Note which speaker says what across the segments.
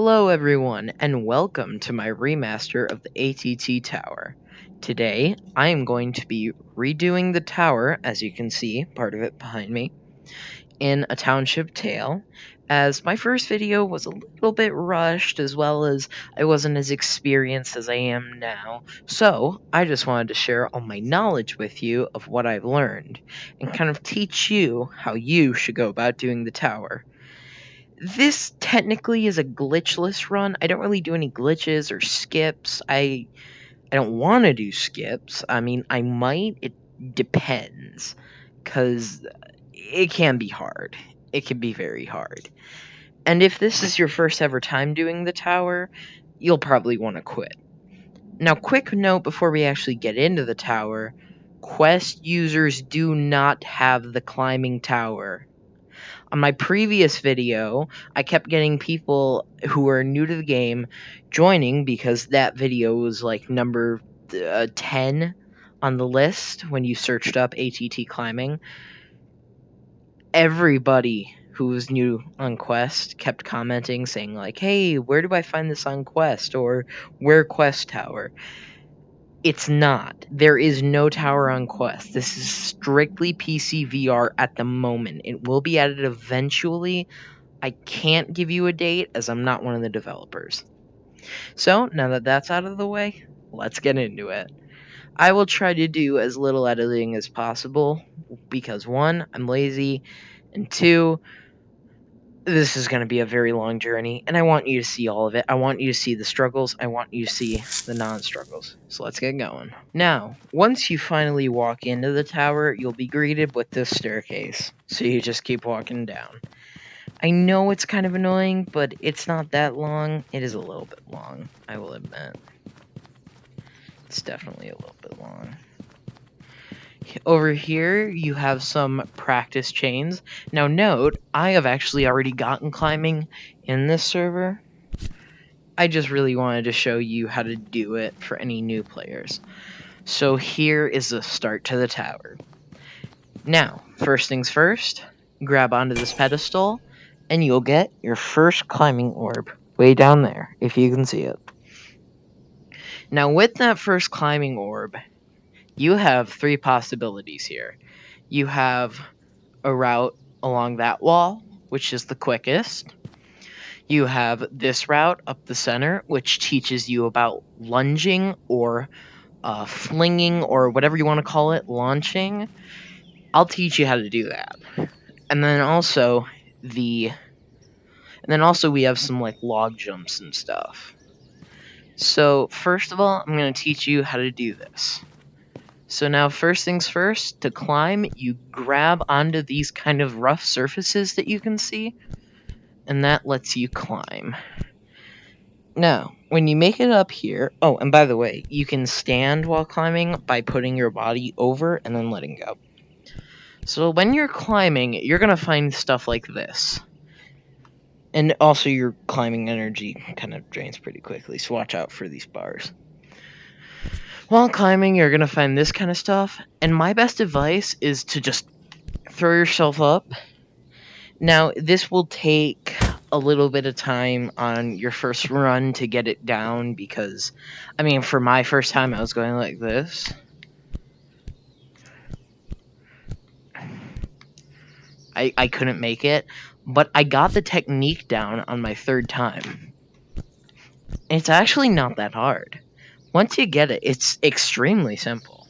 Speaker 1: Hello everyone, and welcome to my remaster of the ATT Tower. Today, I am going to be redoing the tower, as you can see, part of it behind me, in a Township tale, as my first video was a little bit rushed, as well as I wasn't as experienced as I am now, so I just wanted to share all my knowledge with you of what I've learned, and kind of teach you how you should go about doing the tower. This technically is a glitchless run. I don't really do any glitches or skips. I don't want to do skips. I mean, I might. It depends. Because it can be hard. It can be very hard. And if this is your first ever time doing the tower, you'll probably want to quit. Now, quick note before we actually get into the tower. Quest users do not have the climbing tower. On my previous video, I kept getting people who were new to the game joining because that video was like number 10 on the list when you searched up ATT climbing. Everybody who was new on Quest kept commenting saying like, hey, where do I find this on Quest? Or where Quest Tower? It's not. There is no tower on Quest. This is strictly PC VR at the moment. It will be added eventually. I can't give you a date as I'm not one of the developers. So, now that that's out of the way, let's get into it. I will try to do as little editing as possible because 1, I'm lazy, and 2, this is going to be a very long journey, and I want you to see all of it. I want you to see the struggles. I want you to see the non-struggles. So let's get going. Now, once you finally walk into the tower, you'll be greeted with this staircase. So you just keep walking down. I know it's kind of annoying, but it's not that long. It is a little bit long, I will admit. It's definitely a little bit long. Over here, you have some practice chains. Now note, I have actually already gotten climbing in this server. I just really wanted to show you how to do it for any new players. So here is the start to the tower. Now, first things first, grab onto this pedestal, and you'll get your first climbing orb way down there, if you can see it. Now, with that first climbing orb, you have 3 possibilities here. You have a route along that wall, which is the quickest. You have this route up the center, which teaches you about lunging or flinging or whatever you want to call it, launching. I'll teach you how to do that. And then also we have some like log jumps and stuff. So first of all, I'm going to teach you how to do this. So now first things first, to climb, you grab onto these kind of rough surfaces that you can see, and that lets you climb. Now, when you make it up here, oh, and by the way, you can stand while climbing by putting your body over and then letting go. So when you're climbing, you're going to find stuff like this. And also your climbing energy kind of drains pretty quickly, so watch out for these bars. While climbing, you're going to find this kind of stuff, and my best advice is to just throw yourself up. Now, this will take a little bit of time on your first run to get it down, because, I mean, for my first time, I was going like this. I couldn't make it, but I got the technique down on my 3rd time. It's actually not that hard. Once you get it, it's extremely simple.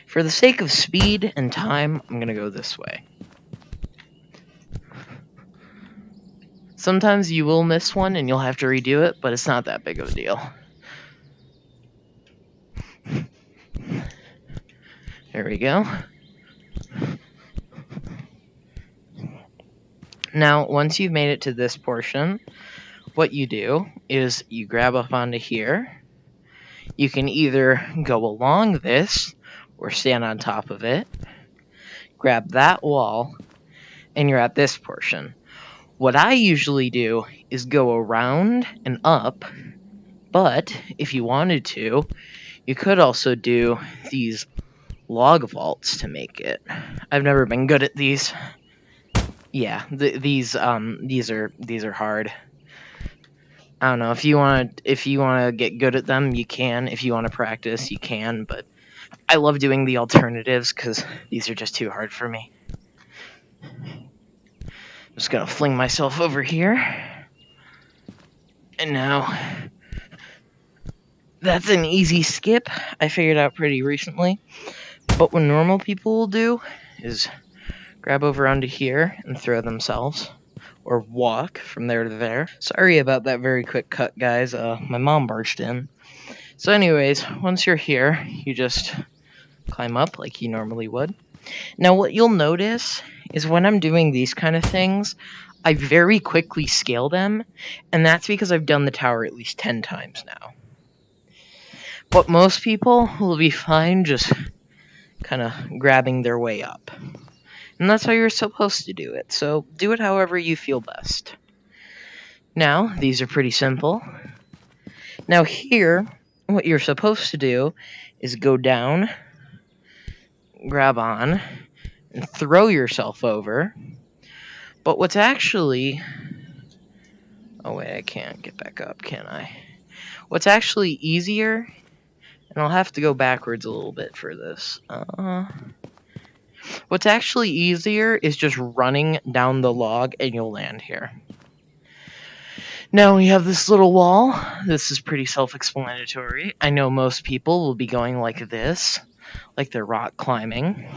Speaker 1: For the sake of speed and time, I'm going to go this way. Sometimes you will miss one and you'll have to redo it, but it's not that big of a deal. There we go. Now, once you've made it to this portion, what you do is you grab up onto here. You can either go along this or stand on top of it, grab that wall, and you're at this portion. What I usually do is go around and up, but if you wanted to, you could also do these log vaults to make it. I've never been good at these. Yeah, these are hard. I don't know, if you wanna get good at them, you can. If you wanna practice, you can, but I love doing the alternatives because these are just too hard for me. Just gonna fling myself over here. And now that's an easy skip I figured out pretty recently. But what normal people will do is grab over onto here and throw themselves, or walk from there to there. Sorry about that very quick cut, guys. My mom barged in. So anyways, once you're here, you just climb up like you normally would. Now what you'll notice is when I'm doing these kind of things, I very quickly scale them, and that's because I've done the tower at least 10 times now. But most people will be fine just kind of grabbing their way up. And that's how you're supposed to do it, so do it however you feel best. Now, these are pretty simple. Now here, what you're supposed to do is go down, grab on, and throw yourself over. But what's actually... Oh wait, I can't get back up, can I? What's actually easier, and I'll have to go backwards a little bit for this. What's actually easier is just running down the log and you'll land here. Now we have this little wall. This is pretty self-explanatory. I know most people will be going like this, like they're rock climbing.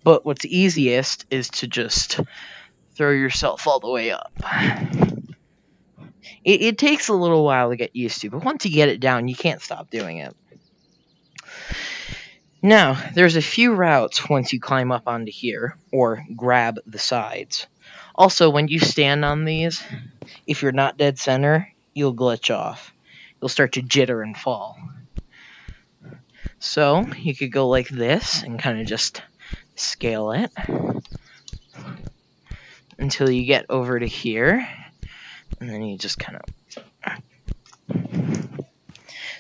Speaker 1: But what's easiest is to just throw yourself all the way up. It takes a little while to get used to, but once you get it down, you can't stop doing it. Now, there's a few routes once you climb up onto here, or grab the sides. Also, when you stand on these, if you're not dead center, you'll glitch off. You'll start to jitter and fall. So, you could go like this and kind of just scale it until you get over to here, and then you just kind of...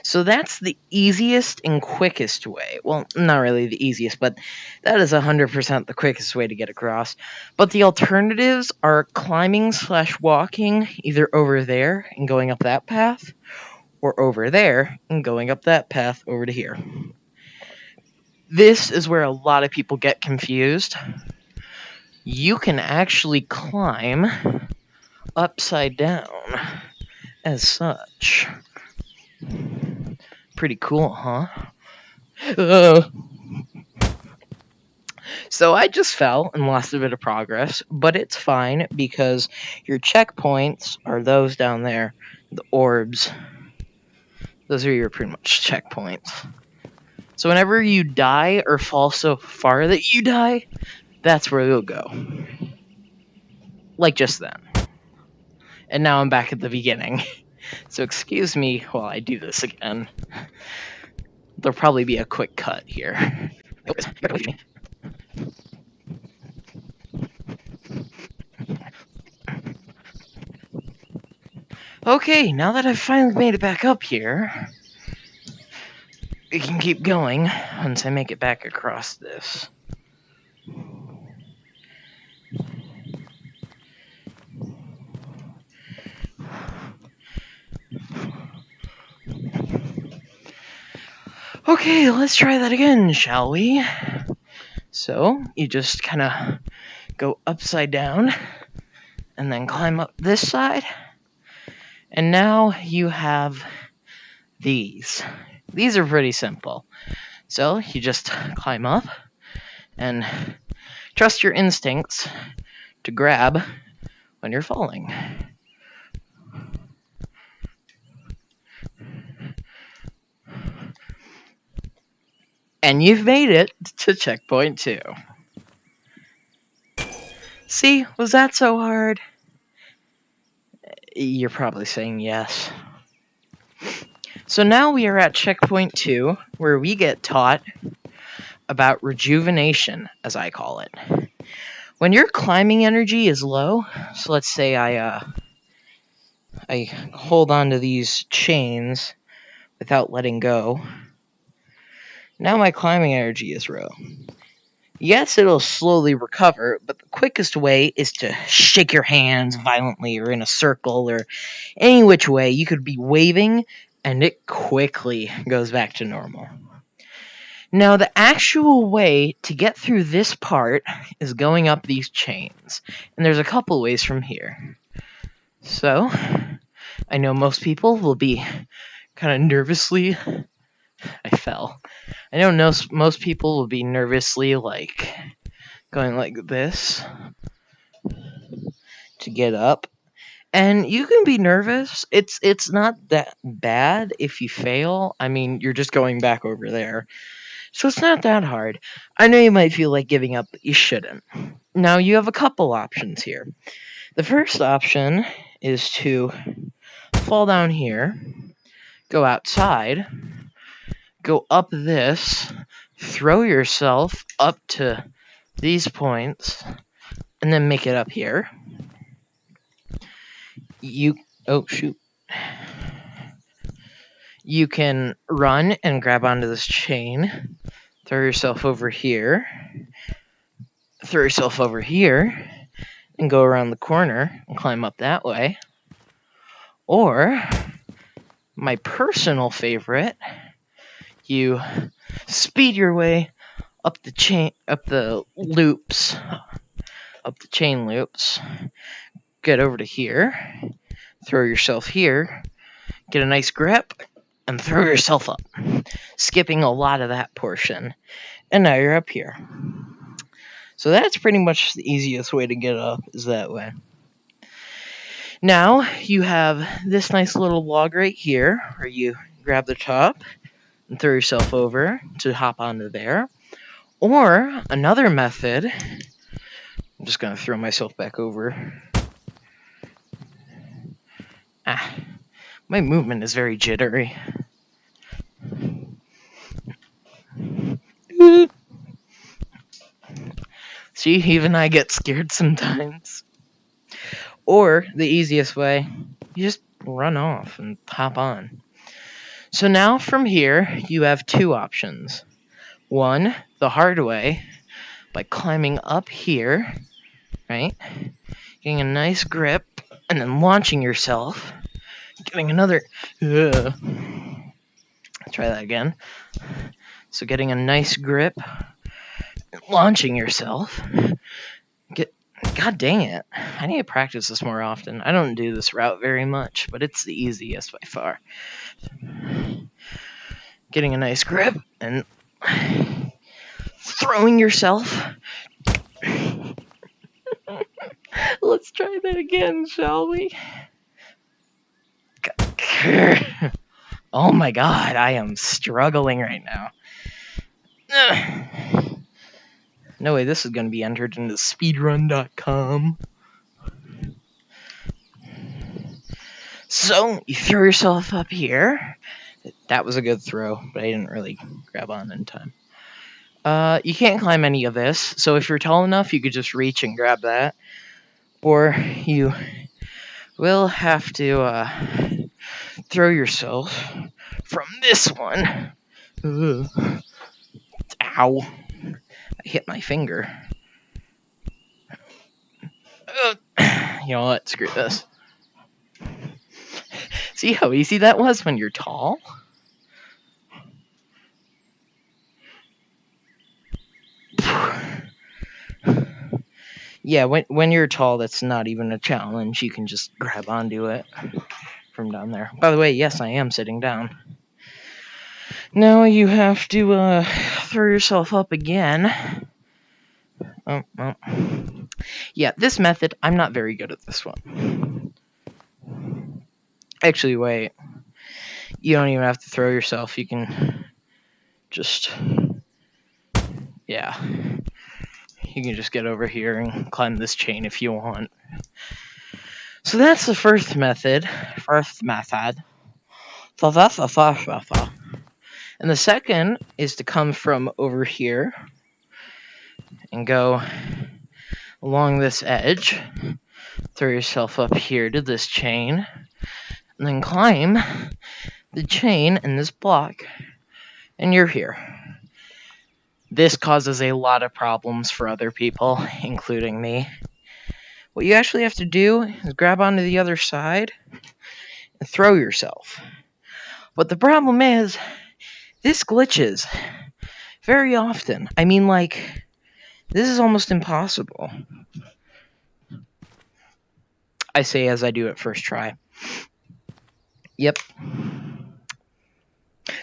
Speaker 1: So that's the easiest and quickest way. Well, not really the easiest, but that is 100% the quickest way to get across. But the alternatives are climbing/walking either over there and going up that path, or over there and going up that path over to here. This is where a lot of people get confused. You can actually climb upside down as such. Pretty cool, huh? So I just fell and lost a bit of progress, but it's fine because your checkpoints are those down there, the orbs. Those are your pretty much checkpoints. So whenever you die or fall so far that you die, that's where you'll go. Like just then. And now I'm back at the beginning. So excuse me while I do this again. There'll probably be a quick cut here. Okay, now that I've finally made it back up here, we can keep going once I make it back across this. Okay, let's try that again, shall we? So, you just kind of go upside down, and then climb up this side. And now you have these. These are pretty simple. So, you just climb up, and trust your instincts to grab when you're falling. And you've made it to checkpoint 2. See, was that so hard? You're probably saying yes. So now we are at checkpoint 2, where we get taught about rejuvenation, as I call it. When your climbing energy is low, so let's say I hold on to these chains without letting go. Now my climbing energy is low. Yes, it'll slowly recover, but the quickest way is to shake your hands violently or in a circle or any which way. You could be waving and it quickly goes back to normal. Now, the actual way to get through this part is going up these chains, and there's a couple ways from here. So, I know most people will be kind of nervously. I fell. I know most people will be nervously like going like this to get up. And you can be nervous. It's not that bad if you fail. I mean, you're just going back over there. So it's not that hard. I know you might feel like giving up, but you shouldn't. Now you have a couple options here. The first option is to fall down here, go outside, go up this, throw yourself up to these points, and then make it up here. Oh shoot. You can run and grab onto this chain, throw yourself over here, and go around the corner and climb up that way. Or, my personal favorite, you speed your way up the chain loops, get over to here, throw yourself here, get a nice grip, and throw yourself up, skipping a lot of that portion. And now you're up here. So that's pretty much the easiest way to get up, is that way. Now you have this nice little log right here where you grab the top and throw yourself over to hop onto there. Or another method, I'm just going to throw myself back over. My movement is very jittery. See, even I get scared sometimes. Or the easiest way, you just run off and hop on. So now from here, you have two options. One, the hard way, by climbing up here, right? Getting a nice grip, and then launching yourself. Getting another... Let's try that again. So getting a nice grip, launching yourself. God dang it. I need to practice this more often. I don't do this route very much, but it's the easiest by far. Getting a nice grip and throwing yourself. Let's try that again, shall we? Oh my god, I am struggling right now. No way, this is going to be entered into speedrun.com. So, you throw yourself up here. That was a good throw, but I didn't really grab on in time. You can't climb any of this, so if you're tall enough, you could just reach and grab that. Or you will have to throw yourself from this one. Ugh. Ow. I hit my finger. You know what? Screw this. See how easy that was when you're tall? Yeah, when you're tall, that's not even a challenge. You can just grab onto it from down there. By the way, yes, I am sitting down. Now you have to throw yourself up again. Oh. Yeah, this method, I'm not very good at this one. Actually, wait. You don't even have to throw yourself. You can just... Yeah. You can just get over here and climb this chain if you want. So that's the first method. And the second is to come from over here and go along this edge. Throw yourself up here to this chain. And then climb the chain and this block. And you're here. This causes a lot of problems for other people, including me. What you actually have to do is grab onto the other side and throw yourself. But the problem is, this glitches very often. I mean, like, this is almost impossible. I say as I do it first try. Yep.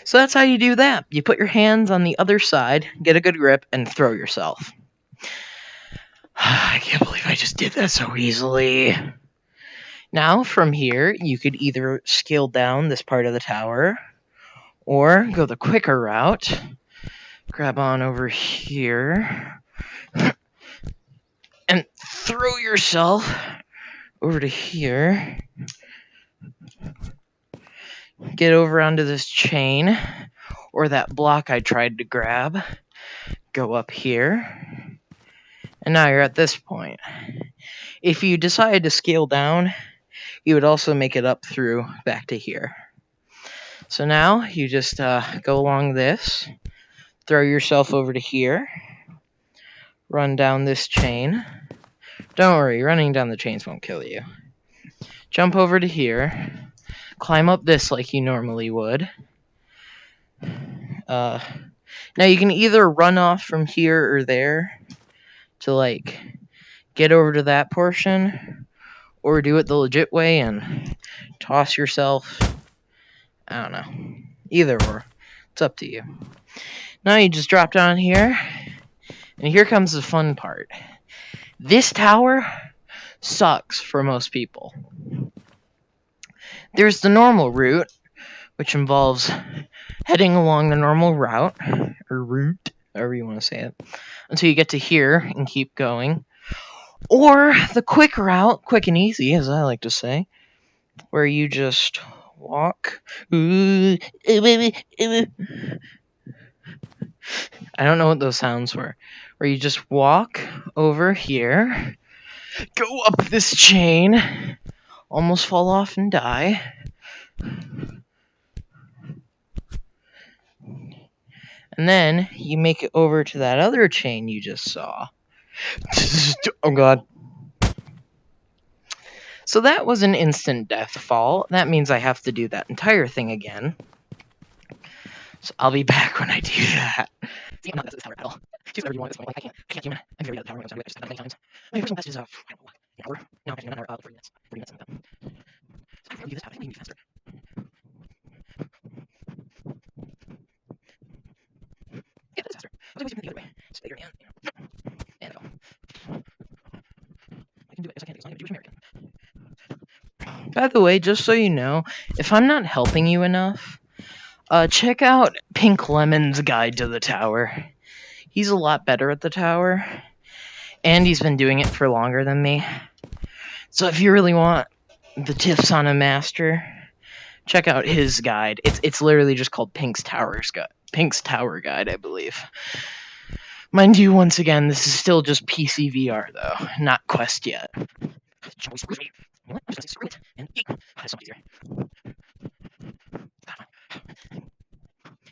Speaker 1: So that's how you do that. You put your hands on the other side, get a good grip, and throw yourself. I can't believe I just did that so easily. Now, from here, you could either scale down this part of the tower, or go the quicker route. Grab on over here, and throw yourself over to here. Get over onto this chain, or that block I tried to grab. Go up here. And now you're at this point. If you decide to scale down, you would also make it up through back to here. So now you just go along this, throw yourself over to here, run down this chain. Don't worry, running down the chains won't kill you. Jump over to here, climb up this like you normally would. Now you can either run off from here or there to like get over to that portion, or do it the legit way and toss yourself. I don't know. Either or. It's up to you. Now you just drop down here, and here comes the fun part. This tower sucks for most people. There's the normal route, which involves heading along the normal route, or route, however you want to say it, until you get to here and keep going. Or the quick route, quick and easy, as I like to say, where you just walk. I don't know what those sounds were. Where you just walk over here, go up this chain, almost fall off and die. And then you make it over to that other chain you just saw. Oh god. So that was an instant death fall. That means I have to do that entire thing again. So I'll be back when I do that. See, I'm not good at this tower at all. Choose whatever you want at this point. Like, I can't human. I'm very good at the tower. I've just done it many times. My personal best is, I don't know, an hour? No, actually, not an hour, 40 minutes. 40 minutes. So I can do this. How can you be faster? Yeah, that's faster. I was always the other way. Just bigger and, and go. I can do it because I can't because I'm a Jewish American. By the way, just so you know, if I'm not helping you enough, check out PinkLemon's Guide to the Tower. He's a lot better at the tower, and he's been doing it for longer than me. So if you really want the tips on a master, check out his guide. It's literally just called Pink's Tower Guide, I believe. Mind you, once again, this is still just PC VR though, not Quest yet. I'm just gonna say screw it and eat. That's so much easier.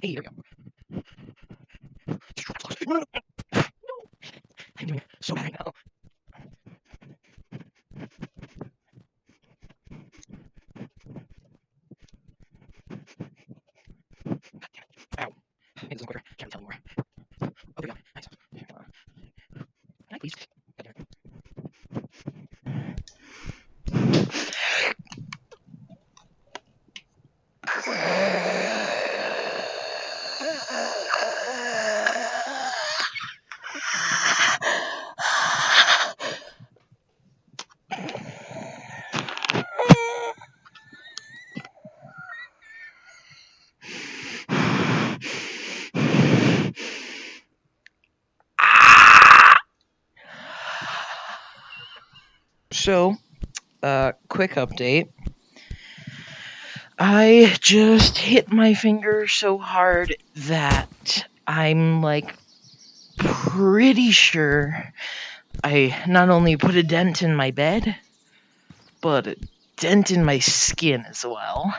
Speaker 1: Hey, there we go. No. I'm doing it so bad right now. Ow. Maybe this is quicker. Can't tell anymore. Oh, there we go. Nice. Can I please? So, quick update. I just hit my finger so hard that I'm like pretty sure I not only put a dent in my bed, but a dent in my skin as well.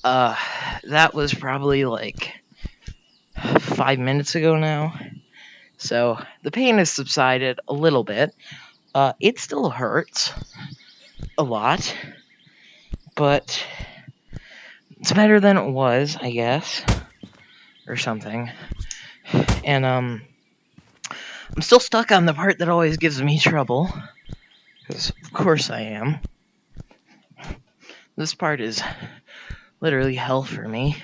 Speaker 1: That was probably like 5 minutes ago now. So the pain has subsided a little bit. It still hurts a lot, but it's better than it was, I guess, or something. And I'm still stuck on the part that always gives me trouble, because of course I am. This part is literally hell for me.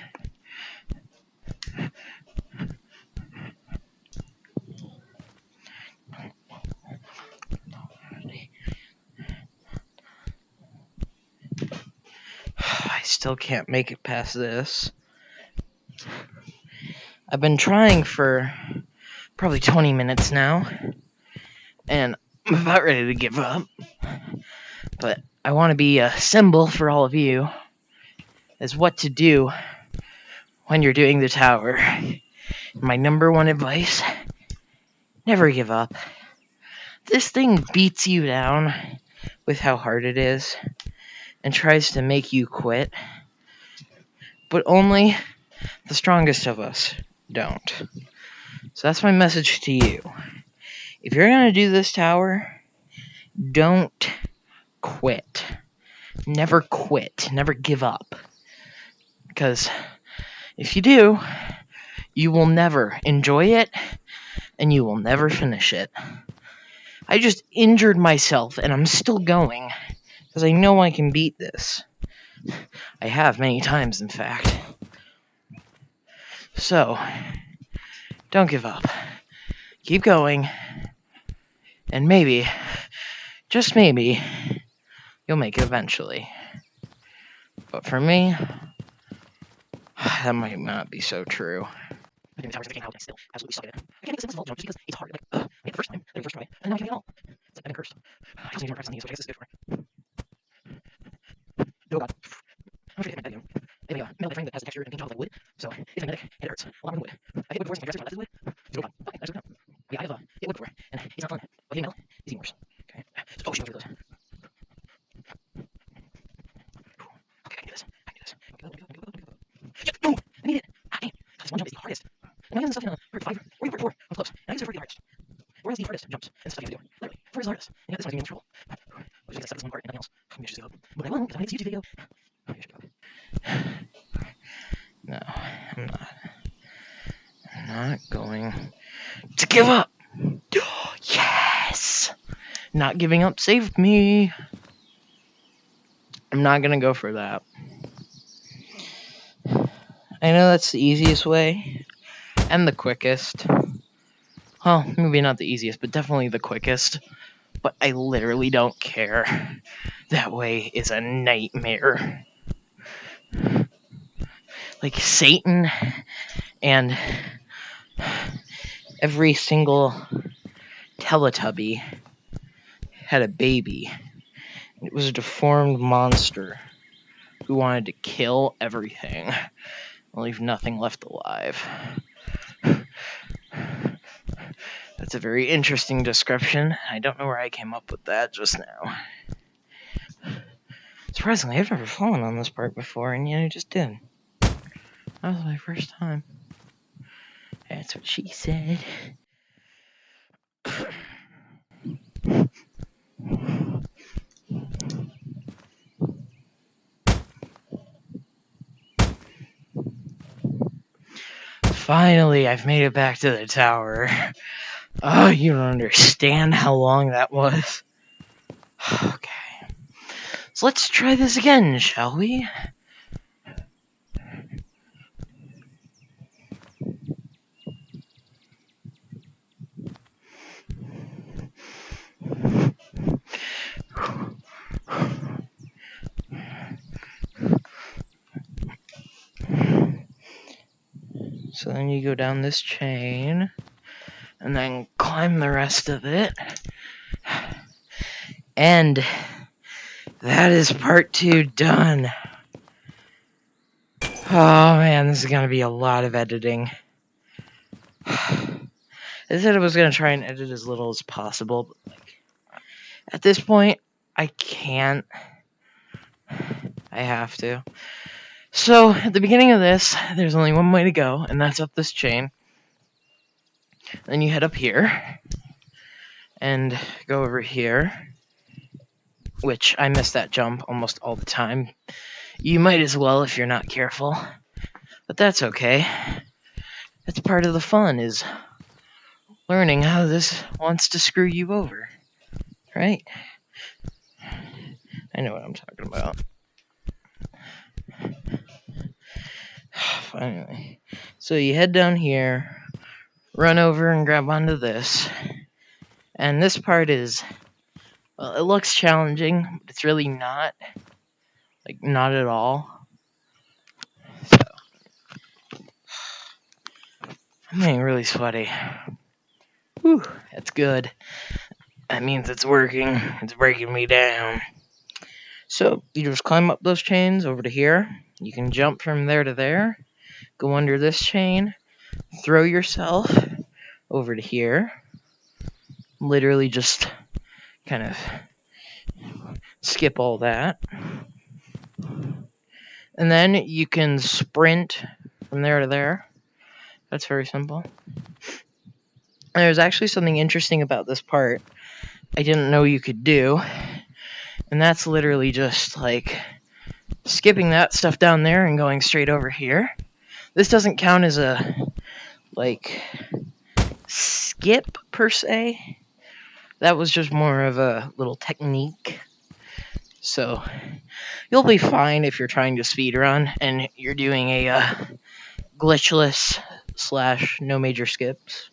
Speaker 1: I still can't make it past this. I've been trying for probably 20 minutes now, and I'm about ready to give up. But I want to be a symbol for all of you as what to do when you're doing the tower. My number one advice: never give up. This thing beats you down with how hard it is and tries to make you quit, but only the strongest of us don't. So that's my message to you. If you're going to do this tower, don't quit. Never quit. Never give up. Because if you do, you will never enjoy it and you will never finish it. I just injured myself and I'm still going because I know I can beat this. I have many times, in fact. So, don't give up. Keep going. And maybe, just maybe, you'll make it eventually. But for me, that might not be so true. I think the towers that I came out, I still absolutely suck at it. I can't make a simple vault jump just because it's hard. Like, I made it the first time, then the first try, and now I can't make it all. I've been cursed. I also need more practice on these, which I guess is good for me. Oh god. I'm sure to hit my bed again. They have a metal frame that has a texture and paint job like wood, so it's magnetic and it hurts a lot more than wood. I hit wood before, so my dresser left is wood. So fun. Okay, that's good. Yeah, I've hit wood before, and it's not fun. But hitting metal is even worse. Okay. Oh shit, those. Okay, I can do this. I can do this. Go. Yes, boom! I made it! Ah, dang. This one jump is the hardest. And I'm using stuff in part 5 or even part 4. I'm close. And I use it for the hardest. Whereas the hardest jumps and stuff you have to do. Literally. 4 is the hardest. And yet this one is me in trouble. Which is this one part and nothing else. Maybe I should give up. But I won't because I made this YouTube video. Maybe I should give up. No, I'm not. I'm not going to give up. Yes! Not giving up saved me. I'm not gonna go for that. I know that's the easiest way and the quickest. Well, maybe not the easiest, but definitely the quickest. But I literally don't care. That way is a nightmare. Like Satan and every single Teletubby had a baby. It was a deformed monster who wanted to kill everything and leave nothing left alive. That's a very interesting description. I don't know where I came up with that just now. Surprisingly, I've never fallen on this part before, and yet I just did. That was my first time. That's what she said. Finally, I've made it back to the tower. Oh, you don't understand how long that was. Okay. So let's try this again, shall we? So then you go down this chain, and then climb the rest of it. And that is part 2 done. Oh man, this is gonna be a lot of editing. I said I was gonna try and edit as little as possible, but like at this point, I can't. I have to. So at the beginning of this, there's only one way to go, and that's up this chain. Then you head up here and go over here, which I miss that jump almost all the time. You might as well if you're not careful, but that's okay. That's part of the fun, is learning how this wants to screw you over, right? I know what I'm talking about. Finally. So you head down here, run over and grab onto this. And this part is, well, it looks challenging, but it's really not. Like, not at all. So, I'm getting really sweaty. Whew, that's good. That means it's working. It's breaking me down. So, you just climb up those chains over to here. You can jump from there to there. Go under this chain. Throw yourself over to here. Literally just kind of skip all that. And then you can sprint from there to there. That's very simple. And there's actually something interesting about this part I didn't know you could do. And that's literally just like skipping that stuff down there and going straight over here. This doesn't count as a like skip per se. That was just more of a little technique. So you'll be fine if you're trying to speedrun and you're doing a glitchless / no major skips.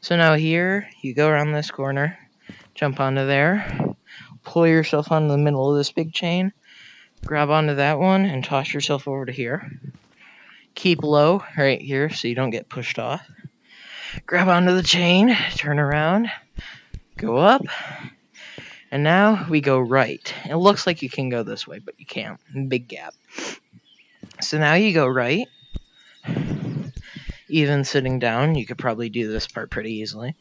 Speaker 1: So now here, you go around this corner, jump onto there, pull yourself onto the middle of this big chain, grab onto that one, and toss yourself over to here. Keep low right here so you don't get pushed off. Grab onto the chain, turn around, go up, and now we go right. It looks like you can go this way, but you can't. Big gap. So now you go right. Even sitting down, you could probably do this part pretty easily.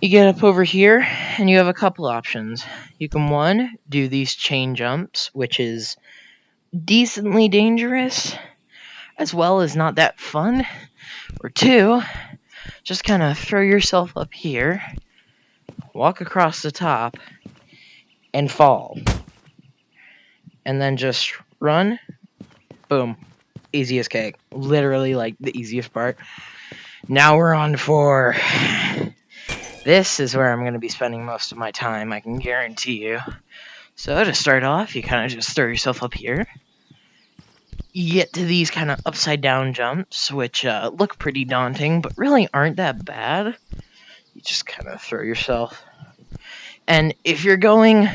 Speaker 1: You get up over here, and you have a couple options. You can, one, do these chain jumps, which is decently dangerous, as well as not that fun. Or two, just kind of throw yourself up here, walk across the top, and fall. And then just run, boom, easy as cake. Literally, like, the easiest part. Now we're on for... This is where I'm going to be spending most of my time, I can guarantee you. So to start off, you kind of just throw yourself up here. You get to these kind of upside down jumps, which look pretty daunting, but really aren't that bad. You just kind of throw yourself. And if you're going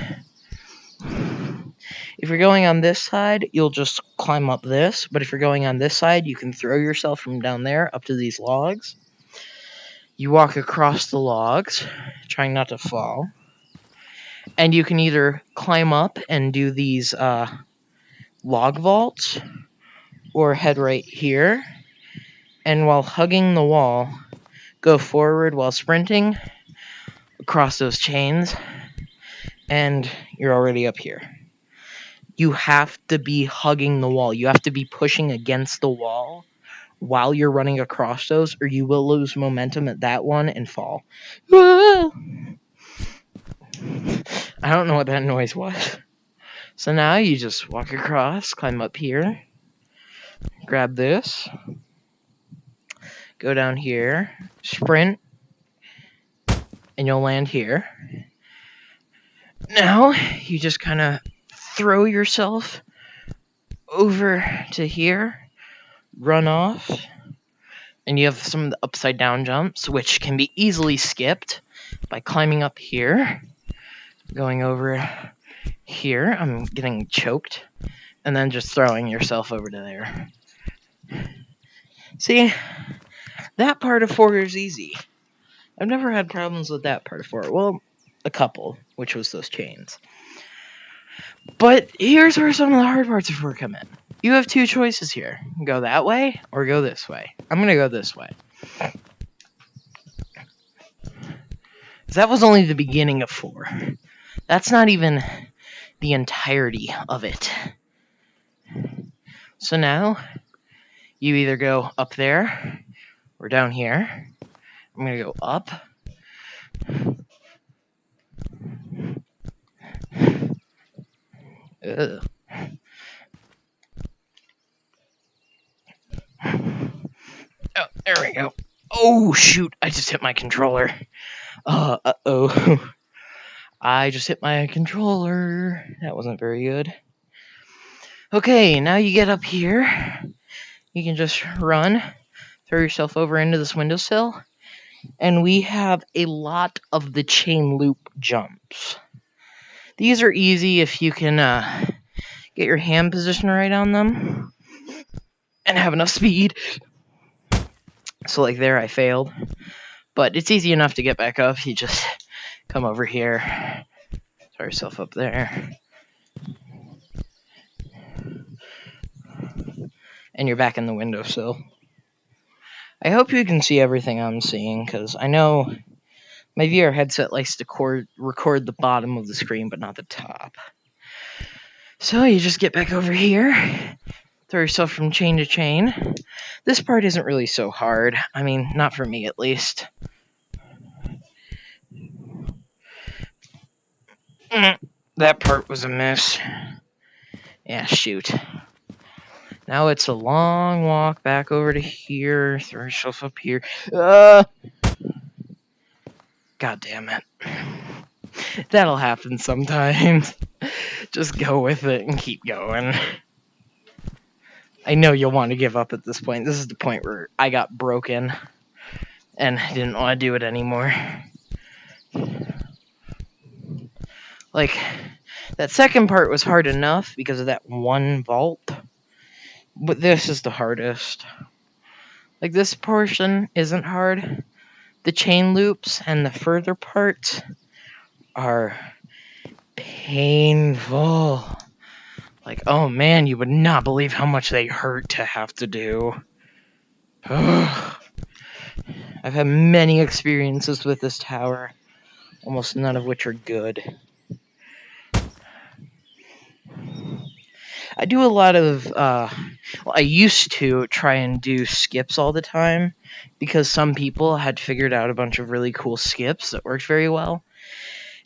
Speaker 1: on this side, you'll just climb up this. But if you're going on this side, you can throw yourself from down there up to these logs. You walk across the logs, trying not to fall. And you can either climb up and do these log vaults, or head right here. And while hugging the wall, go forward while sprinting across those chains. And you're already up here. You have to be hugging the wall. You have to be pushing against the wall while you're running across those, or you will lose momentum at that one and fall. I don't know what that noise was. So now you just walk across, climb up here, grab this, go down here, sprint, and you'll land here. Now you just kind of throw yourself over to here, run off, and you have some of the upside down jumps, which can be easily skipped by climbing up here, going over here, I'm getting choked, and then just throwing yourself over to there. See, that part of 4 is easy. I've never had problems with that part of 4. Well, a couple, which was those chains. But here's where some of the hard parts of 4 come in. You have 2 choices here. Go that way or go this way. I'm going to go this way. That was only the beginning of 4. That's not even the entirety of it. So now, you either go up there, We're down here. I'm gonna go up. Ugh. Oh, there we go. Oh, shoot. I just hit my controller. Uh-oh. I just hit my controller. That wasn't very good. Okay, now you get up here. You can just run. Throw yourself over into this windowsill. And we have a lot of the chain loop jumps. These are easy if you can get your hand position right on them. And have enough speed. So like there, I failed. But it's easy enough to get back up. You just come over here. Throw yourself up there. And you're back in the windowsill. I hope you can see everything I'm seeing, because I know my VR headset likes to record the bottom of the screen, but not the top. So you just get back over here, throw yourself from chain to chain. This part isn't really so hard. I mean, not for me at least. That part was a miss. Yeah, shoot. Now it's a long walk back over to here. Throw yourself up here. God damn it. That'll happen sometimes. Just go with it and keep going. I know you'll want to give up at this point. This is the point where I got broken and didn't want to do it anymore. Like, that second part was hard enough because of that one vault, but this is the hardest. Like, this portion isn't hard. The chain loops and the further parts are painful. Like, oh man, you would not believe how much they hurt to have to do. I've had many experiences with this tower, almost none of which are good. I do a lot of, I used to try and do skips all the time, because some people had figured out a bunch of really cool skips that worked very well.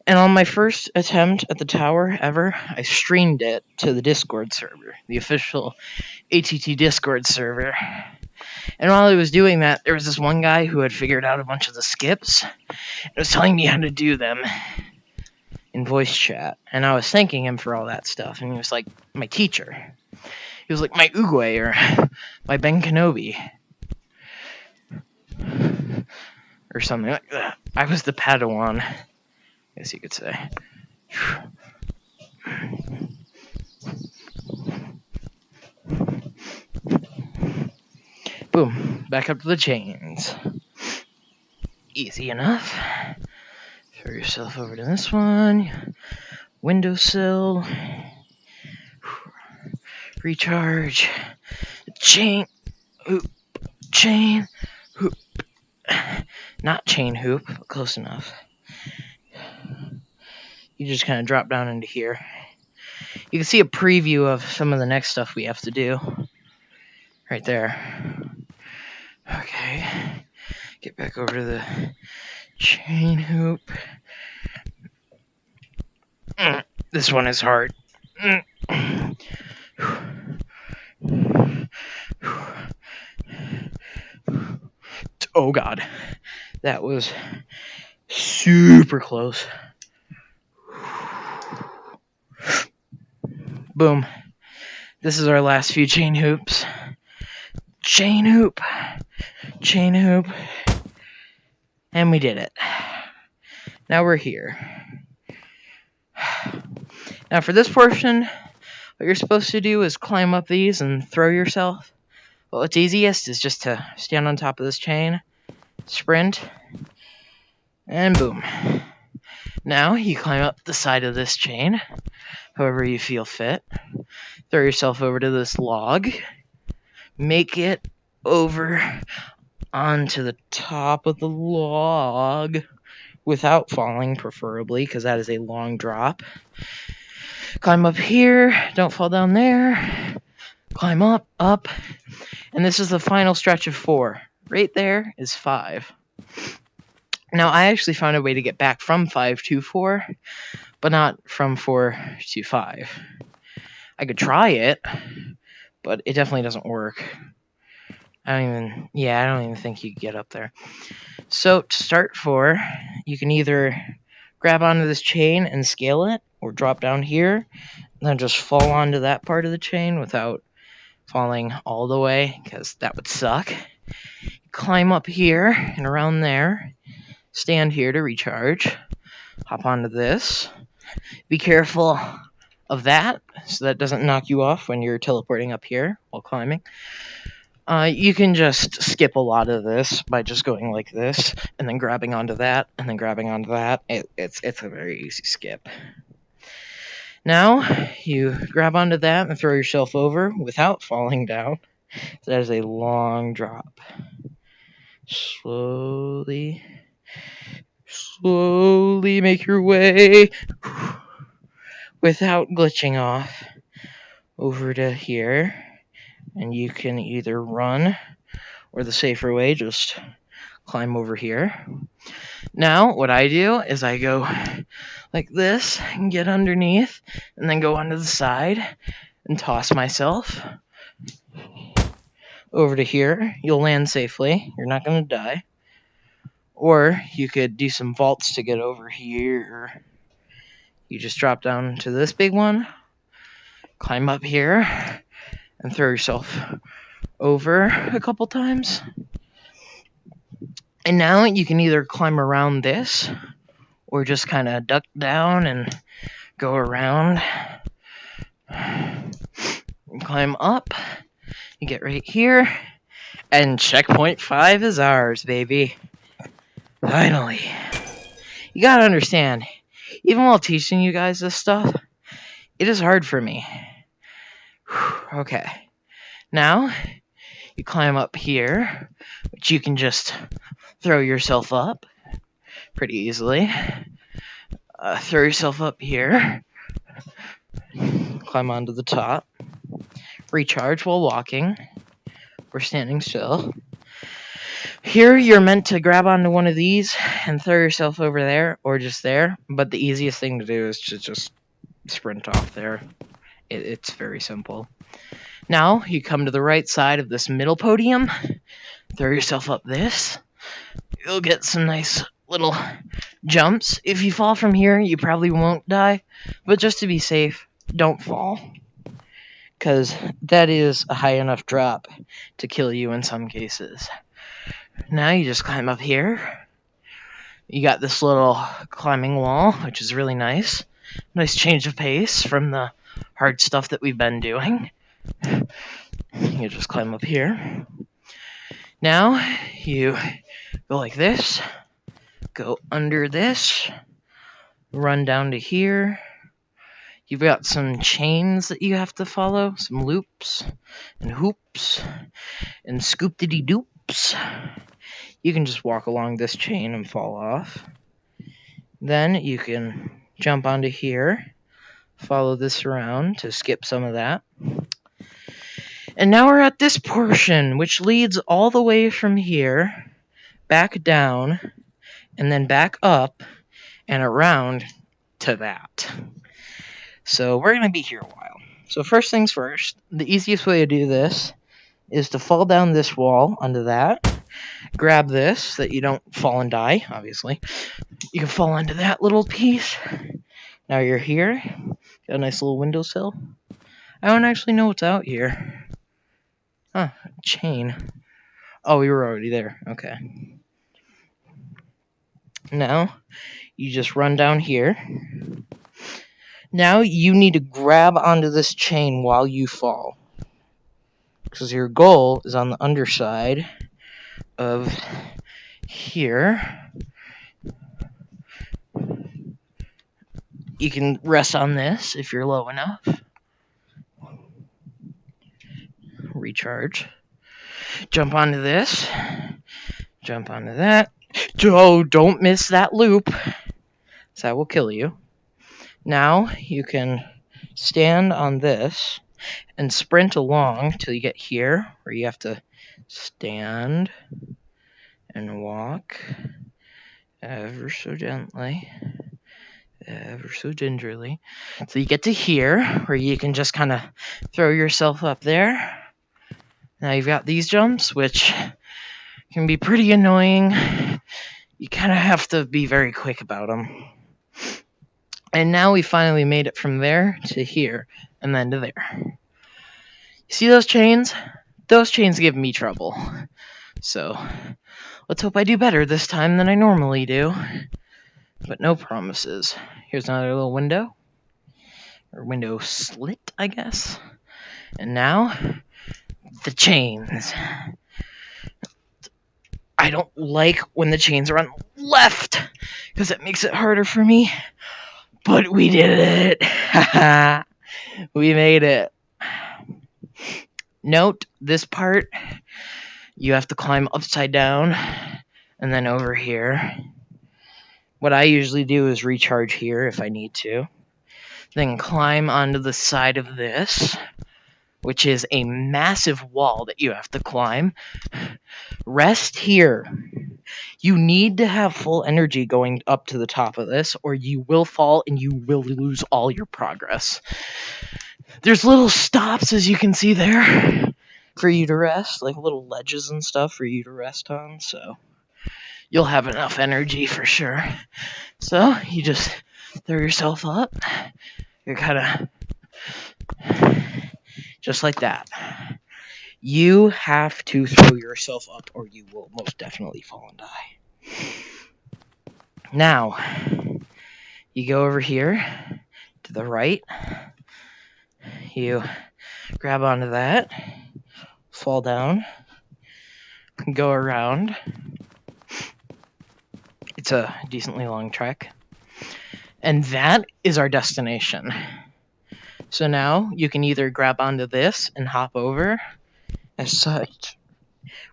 Speaker 1: And on my first attempt at the tower ever, I streamed it to the Discord server, the official ATT Discord server. And while I was doing that, there was this one guy who had figured out a bunch of the skips and was telling me how to do them in voice chat. And I was thanking him for all that stuff, and he was like my teacher. He was like my Oogway or my Ben Kenobi. Or something like that. I was the Padawan, I guess you could say. Boom. Back up to the chains. Easy enough. Throw yourself over to this one. Windowsill. Recharge. Chain. Hoop. Chain. Hoop. Not chain hoop, but close enough. You just kind of drop down into here. You can see a preview of some of the next stuff we have to do. Right there. Okay. Get back over to the chain hoop. This one is hard. Oh god. That was super close. Boom. This is our last few chain hoops. Chain hoop. Chain hoop. And we did it. Now we're here. Now for this portion, what you're supposed to do is climb up these and throw yourself. Well, what's easiest is just to stand on top of this chain, sprint, and boom. Now you climb up the side of this chain, however you feel fit. Throw yourself over to this log. Make it over onto the top of the log without falling, preferably, because that is a long drop. Climb up here. Don't fall down there. Climb up, and this is the final stretch of 4. Right there is 5. Now, I actually found a way to get back from 5 to 4, but not from 4 to 5. I could try it, but it definitely doesn't work. I don't even think you can get up there. So, to start 4, you can either grab onto this chain and scale it, or drop down here, and then just fall onto that part of the chain without falling all the way, because that would suck. Climb up here and around there, stand here to recharge, hop onto this. Be careful of that, so that doesn't knock you off when you're teleporting up here while climbing. You can just skip a lot of this by just going like this, and then grabbing onto that, and then grabbing onto that. It's a very easy skip. Now, you grab onto that and throw yourself over without falling down. That is a long drop. Slowly make your way without glitching off over to here. And you can either run, or the safer way, just climb over here. Now, what I do is I go like this and get underneath, and then go onto the side and toss myself over to here. You'll land safely. You're not going to die. Or you could do some vaults to get over here. You just drop down to this big one, climb up here, and throw yourself over a couple times. And now you can either climb around this, or just kind of duck down and go around. Climb up. You get right here. And checkpoint 5 is ours, baby. Finally. You gotta understand, even while teaching you guys this stuff, it is hard for me. Okay. Now, you climb up here, which you can just throw yourself up pretty easily. Throw yourself up here. Climb onto the top. Recharge while walking or standing still. Here, you're meant to grab onto one of these and throw yourself over there, or just there. But the easiest thing to do is to just sprint off there. It's very simple. Now, you come to the right side of this middle podium. Throw yourself up this. You'll get some nice little jumps. If you fall from here, you probably won't die. But just to be safe, don't fall. Because that is a high enough drop to kill you in some cases. Now you just climb up here. You got this little climbing wall, which is really nice. Nice change of pace from the hard stuff that we've been doing. You just climb up here. Now you go like this. Go under this. Run down to here. You've got some chains that you have to follow. Some loops and hoops and scoop-diddy-doops. You can just walk along this chain and fall off. Then you can jump onto here, follow this around to skip some of that. And now we're at this portion, which leads all the way from here, back down, and then back up and around to that. So we're going to be here a while. So first things first, the easiest way to do this is to fall down this wall onto that. Grab this so that you don't fall and die, obviously. You can fall onto that little piece. Now you're here. Got a nice little windowsill. I don't actually know what's out here. Huh, chain. Oh, we were already there. Okay. Now, you just run down here. Now you need to grab onto this chain while you fall. Because your goal is on the underside of here. You can rest on this if you're low enough. Recharge. Jump onto this. Jump onto that. Oh, don't miss that loop. So that will kill you. Now you can stand on this and sprint along till you get here, where you have to stand and walk ever so gently, ever so gingerly. So you get to here, where you can just kind of throw yourself up there. Now you've got these jumps, which can be pretty annoying. You kind of have to be very quick about them. And now we finally made it from there to here, and then to there. You see those chains? Those chains give me trouble. So, let's hope I do better this time than I normally do. But no promises. Here's another little window. Or window slit, I guess. And now, the chains. I don't like when the chains are on the left, because it makes it harder for me. But we did it! We made it. Note, this part, you have to climb upside down, and then over here. What I usually do is recharge here if I need to. Then climb onto the side of this, which is a massive wall that you have to climb. Rest here. You need to have full energy going up to the top of this, or you will fall and you will lose all your progress. There's little stops, as you can see there, for you to rest, like little ledges and stuff for you to rest on, so you'll have enough energy for sure. So, you just throw yourself up. You're kind of just like that. You have to throw yourself up or you will most definitely fall and die. Now, you go over here to the right. You grab onto that, fall down, go around. It's a decently long trek. And that is our destination. So now you can either grab onto this and hop over as such,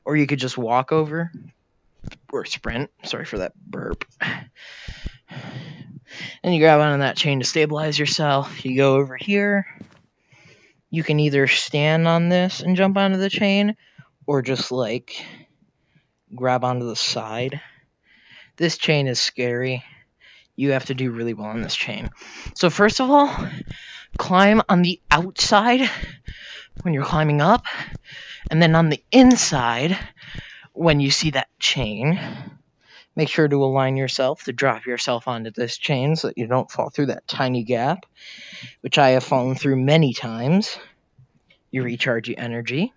Speaker 1: or you could just walk over or sprint. Sorry for that burp. And you grab onto that chain to stabilize yourself. You go over here. You can either stand on this and jump onto the chain, or just like grab onto the side. This chain is scary. You have to do really well on this chain. So first of all, climb on the outside when you're climbing up, and then on the inside when you see that chain. Make sure to align yourself to drop yourself onto this chain so that you don't fall through that tiny gap, which I have fallen through many times. You recharge your energy.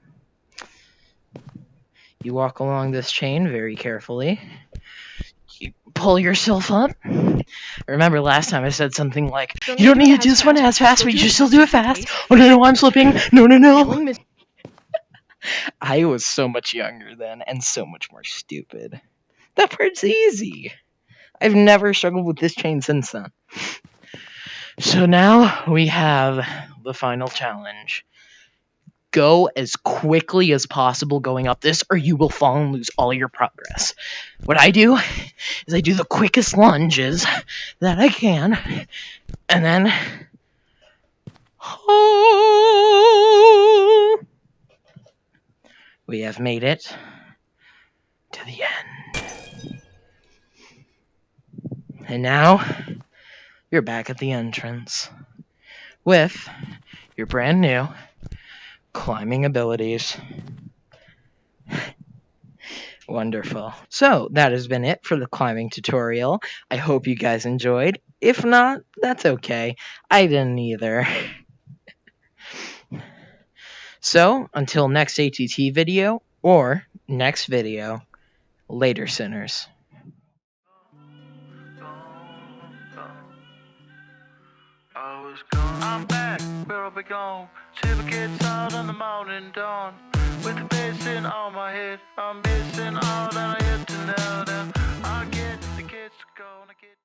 Speaker 1: You walk along this chain very carefully. You pull yourself up. Remember last time I said something like, you don't need to do this one as fast, but you should still do it fast. Oh no, I'm slipping. No. I was so much younger then and so much more stupid. That part's easy. I've never struggled with this chain since then. So now we have the final challenge. Go as quickly as possible going up this, or you will fall and lose all your progress. What I do is I do the quickest lunges that I can, and then... Oh, we have made it to the end. And now, you're back at the entrance with your brand new climbing abilities. Wonderful. So, that has been it for the climbing tutorial. I hope you guys enjoyed. If not, that's okay. I didn't either. So, until next ATT video, or next video, later, sinners. I'm back, where I belong. Silver gets out on the morning dawn. With the bass in on my head, I'm missing all that I had to know. I get the kids to go and I get